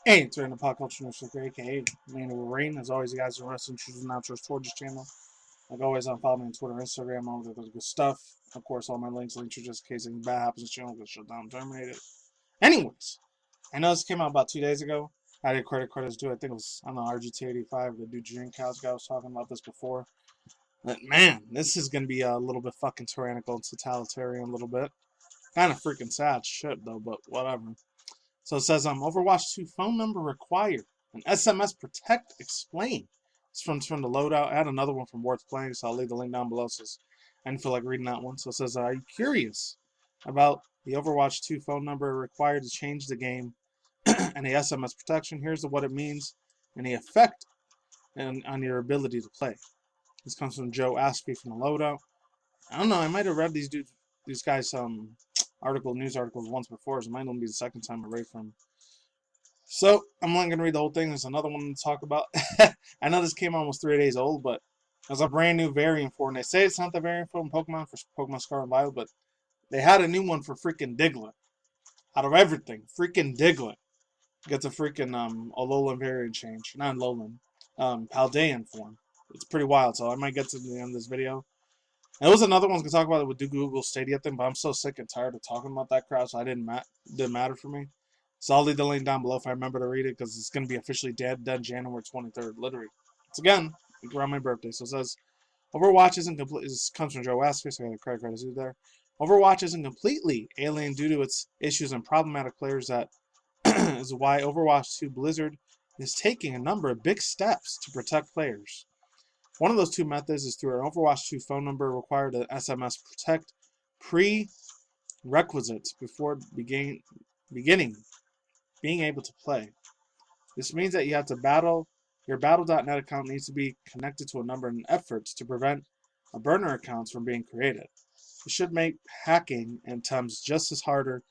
Hey, it's in the pop culture news, aka MannyTendoWolverine. As always, you guys are wrestling choosing and outros toward this channel. Like always, follow me on Twitter and Instagram. All the good stuff. Of course, all my links are just in case anything bad happens to the channel, get shut down, terminated. Anyways, I know this came out about 2 days ago. I did credits due. I think it was on the RGT85, the dude Drink House guy was talking about this before. But man, this is gonna be a little bit fucking tyrannical and totalitarian, a little bit. Kind of freaking sad shit though, but whatever. So it says, Overwatch 2 phone number required. An SMS protect explain. It's from the loadout. I had another one from Worth Playing, so I'll leave the link down below. So I didn't feel like reading that one. So it says, are you curious about the Overwatch 2 phone number required to change the game and the SMS protection? Here's what it means and the effect on your ability to play. This comes from Joe Aspie from the loadout. I don't know. I might have read these guys news articles once before, so it might only be the second time I read from. So I'm not gonna read the whole thing. There's another one to talk about. I know this came almost 3 days old, but there's a brand new variant for it. And they say it's not the variant from Pokemon for Pokemon Scarlet and Violet, but they had a new one for freaking Diglett. Out of everything, freaking Diglett gets a freaking Alolan variant change. Not Alolan, padean form. It's pretty wild. So I might get to the end of this video. And there was another one I was gonna talk about it with the Google Stadia thing, but I'm so sick and tired of talking about that crap, so didn't matter for me. So I'll leave the link down below if I remember to read it, because it's gonna be officially dead January 23rd, literally. It's again around my birthday. So it says Overwatch isn't complete. This comes from Joe Asker, so I got a credit there. Overwatch isn't completely alien due to its issues and problematic players. That is why Overwatch 2 Blizzard is taking a number of big steps to protect players. One of those two methods is through an Overwatch 2 phone number required to SMS protect prerequisites before being able to play. This means that you have to your battle.net account needs to be connected to a number in efforts to prevent a burner accounts from being created. It should make hacking attempts just as harder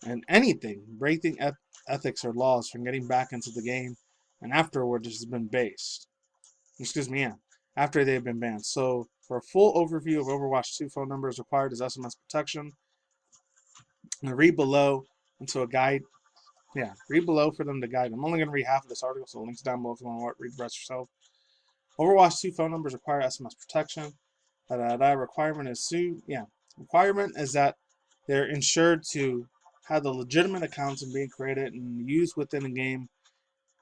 and anything breaking ethics or laws from getting back into the game and afterward has been based. After they have been banned. So, for a full overview of Overwatch 2 phone numbers required as SMS protection, read below into a guide. Yeah, read below for them to guide. I'm only going to read half of this article, so the link's down below if you want to read the rest yourself. Overwatch 2 phone numbers require SMS protection. That requirement is requirement is that they're ensured to have the legitimate accounts and being created and used within the game,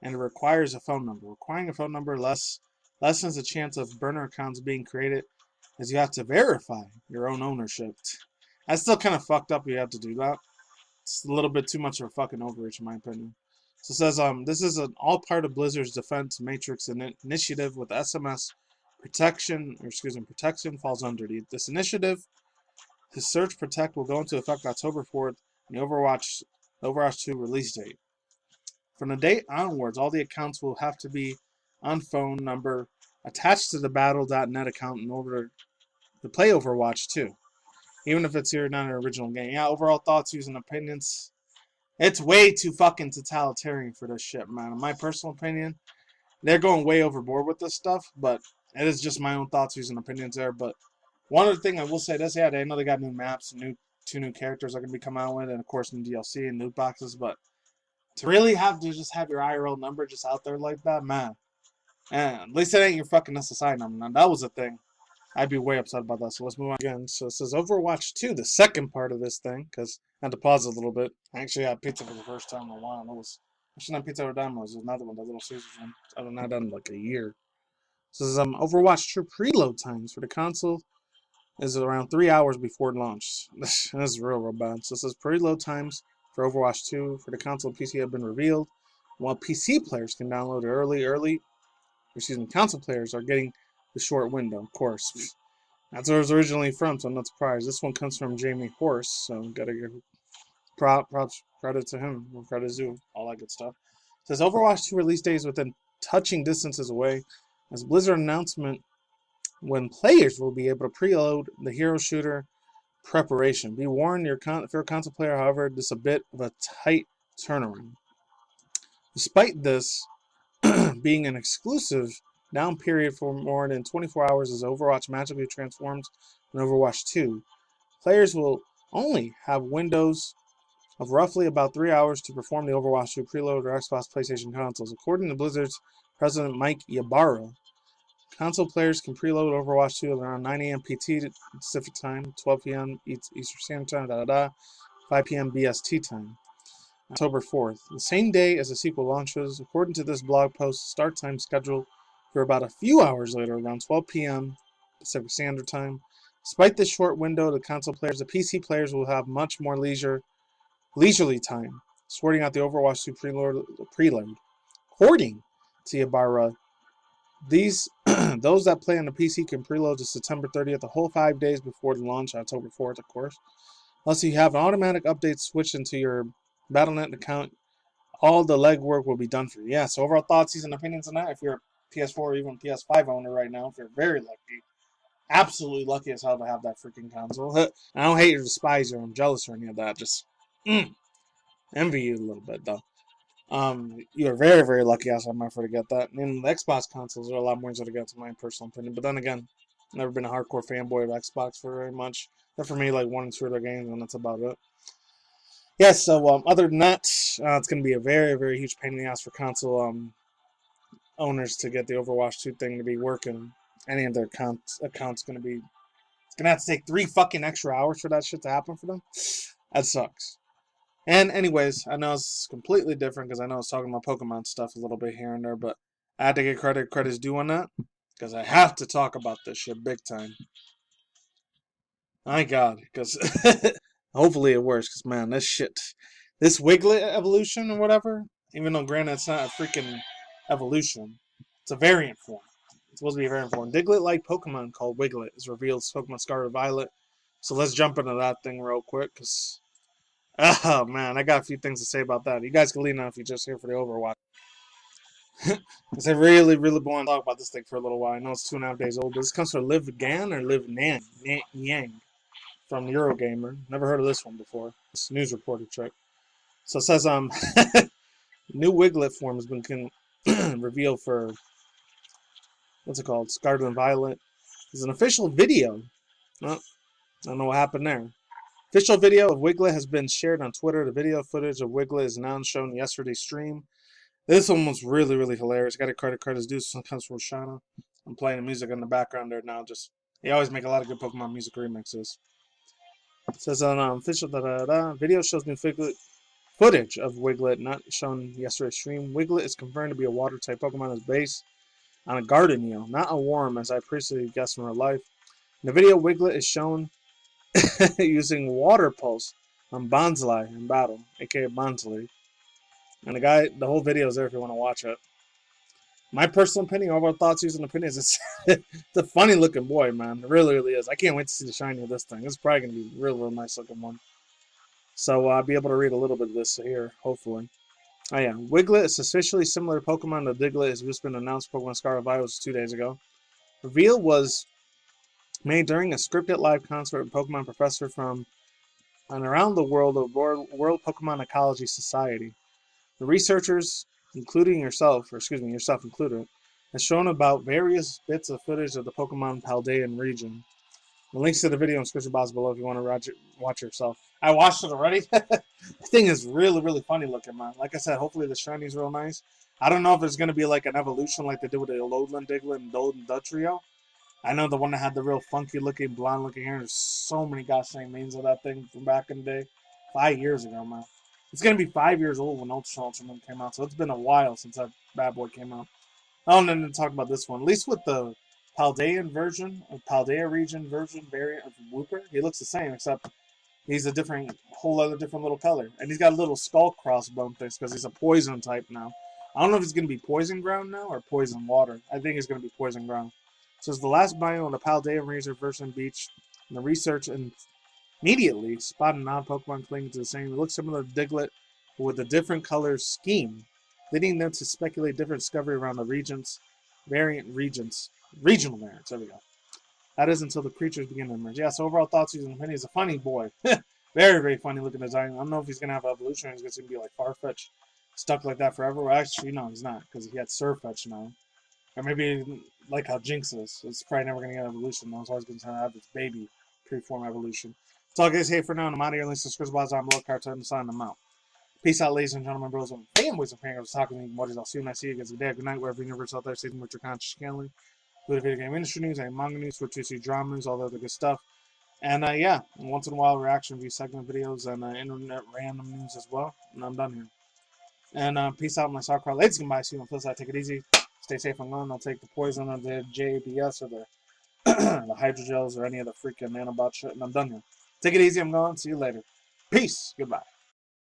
and it requires a phone number. Requiring a phone number lessens the chance of burner accounts being created, as you have to verify your own ownership. That's still kind of fucked up. You have to do that. It's a little bit too much of a fucking overreach, in my opinion. So it says this is all part of Blizzard's Defense Matrix initiative, with SMS protection falls under this initiative. The Search Protect will go into effect October 4th, and the Overwatch 2 release date. From the date onwards, all the accounts will have to be on phone number attached to the battle.net account in order to play Overwatch 2. Even if it's not an original game. Yeah, overall thoughts, views, and opinions. It's way too fucking totalitarian for this shit, man. In my personal opinion, they're going way overboard with this stuff, but it is just my own thoughts, views, and opinions there. But one other thing I will say this, I know they got new maps, two new characters are going to be coming out with, and of course new DLC and loot boxes, but to really have your IRL number just out there like that, man. And at least it ain't your fucking SSI number. Now, that was a thing. I'd be way upset about that. So let's move on again. So it says Overwatch 2, the second part of this thing, because I had to pause it a little bit. I actually had pizza for the first time in a while. It was actually not pizza or Domino's. It was another one, the Little Caesars one. I haven't had that in like a year. So it says Overwatch 2 preload times for the console is around 3 hours before launch. This is real bad. So it says preload times for Overwatch 2 for the console and PC have been revealed. While PC players can download it console players are getting the short window, of course. That's where it was originally from, so I'm not surprised. This one comes from Jamie Horse, so gotta give props, credit to him, credit to all that good stuff. It says Overwatch 2 release date is within touching distances away, as Blizzard announcement when players will be able to preload the hero shooter preparation. Be warned, if you're a console player, however, this is a bit of a tight turnaround. Despite this being an exclusive down period for more than 24 hours as Overwatch magically transforms in Overwatch 2, players will only have windows of roughly about 3 hours to perform the Overwatch 2 preload or Xbox PlayStation consoles. According to Blizzard's president Mike Ybarra, console players can preload Overwatch 2 at around 9 a.m. PT Pacific time, 12 p.m. Eastern Standard Time, 5 p.m. BST time, October 4th, the same day as the sequel launches. According to this blog post, start time scheduled for about a few hours later, around 12 p.m. Pacific Standard Time. Despite this short window, the PC players will have much more leisurely time, sorting out the Overwatch 2 preload. According to Ybarra, those that play on the PC can preload to September 30th, the whole 5 days before the launch, October 4th, of course. Unless you have an automatic update switch into your Battle.net account, all the legwork will be done for you. Yeah, so overall thoughts, and opinions on that. If you're a PS4 or even PS5 owner right now, if you're very lucky, absolutely lucky as hell to have that freaking console. I don't hate or despise you or I'm jealous or any of that. Just envy you a little bit, though. You're very, very lucky as I'm to get that. And the Xbox consoles are a lot more easier to get, to my personal opinion. But then again, never been a hardcore fanboy of Xbox for very much. But for me, like 1 or 2 of their games, and that's about it. Yes, so other than that, it's going to be a very, very huge pain in the ass for console owners to get the Overwatch 2 thing to be working. Any of their accounts going to be... It's going to have to take 3 fucking extra hours for that shit to happen for them. That sucks. And anyways, I know it's completely different because I know I was talking about Pokemon stuff a little bit here and there, but I had to get credit's due on that because I have to talk about this shit big time. My God, because hopefully it works because, man, this wiglett evolution or whatever, even though granted it's not a freaking evolution, it's a variant form. It's supposed to be a variant form. Diglett-like Pokemon called Wiglett is revealed in Pokemon Scarlet Violet. So let's jump into that thing real quick because... Oh, man, I got a few things to say about that. You guys can leave now if you're just here for the Overwatch. Because I really, really want to talk about this thing for a little while. I know it's 2.5 days old, but this comes from Liv Gan or Liv Yang from Eurogamer. Never heard of this one before. It's a news reporter trick. So it says, new Wiglett form has been revealed for, what's it called? Scarlet and Violet. There's an official video. Oh, I don't know what happened there. Official video of Wiglett has been shared on Twitter. The video footage of Wiglett is now shown yesterday's stream. This one was really, really hilarious. Got to credit's due. This one comes from Shana. I'm playing the music in the background there now. They always make a lot of good Pokemon music remixes. It says on official video shows new footage of Wiglett not shown yesterday's stream. Wiglett is confirmed to be a water type Pokemon as based on a garden eel, not a worm as I previously guessed in real life. In the video, Wiglett is shown using Water Pulse on Bonsly in battle, aka Bonsly. And the whole video is there if you want to watch it. My personal opinion, overall thoughts, views, and opinions, it's a funny looking boy, man. It really, really is. I can't wait to see the shiny of this thing. It's probably going to be a real, real nice looking one. So I'll be able to read a little bit of this here, hopefully. Oh yeah, Wiglett is officially similar to Pokemon to Diglett. Has just been announced Pokemon Scarlet Violet 2 days ago. Reveal was made during a scripted live concert with Pokemon professor from and around the world of World Pokemon Ecology Society. The researchers, yourself included, has shown about various bits of footage of the Pokemon Padean region. The links to the video in the description box below if you want to watch it yourself. I watched it already. The thing is really, really funny looking, man. Like I said, hopefully the shiny is real nice. I don't know if it's going to be like an evolution like they did with the Alolan Diglett and Golden Dugtrio. I know the one that had the real funky looking, blonde looking hair. There's so many gosh dang names of that thing from back in the day. 5 years ago, man. It's going to be 5 years old when Ultraman came out, so it's been a while since that bad boy came out. Oh, and then to talk about this one. At least with the Paldean version, or Paldea region version variant of Wooper, he looks the same, except he's a whole other different little color. And he's got a little skull crossbone things because he's a poison type now. I don't know if he's going to be poison ground now or poison water. I think he's going to be poison ground. So it's the last biome on the Paldean Razor version beach, and the research immediately spotted an odd Pokemon clinging to the same. It looks similar to Diglett, but with a different color scheme, leading them to speculate different discovery around the regional variants. There we go. That is until the creatures begin to emerge. Yeah, so overall thoughts, views, and opinions. He's a funny boy. Very, very funny looking design. I don't know if he's going to have evolution or he's going to be like Farfetch, stuck like that forever. Well, actually, no, he's not, because he had Surfetch now. Or maybe like how Jinx is. It's probably never going to get evolution. No, it's always going to have its baby preform evolution. all, guys. Hey, for now, I'm out of here. Links to Scrizzbars on below. Cartoon to sign them out. Peace out, ladies and gentlemen, bros and fanboys and fangirls. Talking to me, buddies. I'll see you when I see you guys. Good day, good night, wherever universe out there. Stay with your conscious channeling. With video game industry news, and manga news, Twitch see drama news, all the other good stuff. And yeah, once in a while, reaction review segment videos and internet random news as well. And I'm done here. And peace out, my sauerkraut. Ladies, goodbye. See you on the flip side. Take it easy. Stay safe and gone. I'll take the poison or the JBS or the the hydrogels or any of the freaking nanobot shit. And I'm done here. Take it easy. I'm gone. See you later. Peace. Goodbye.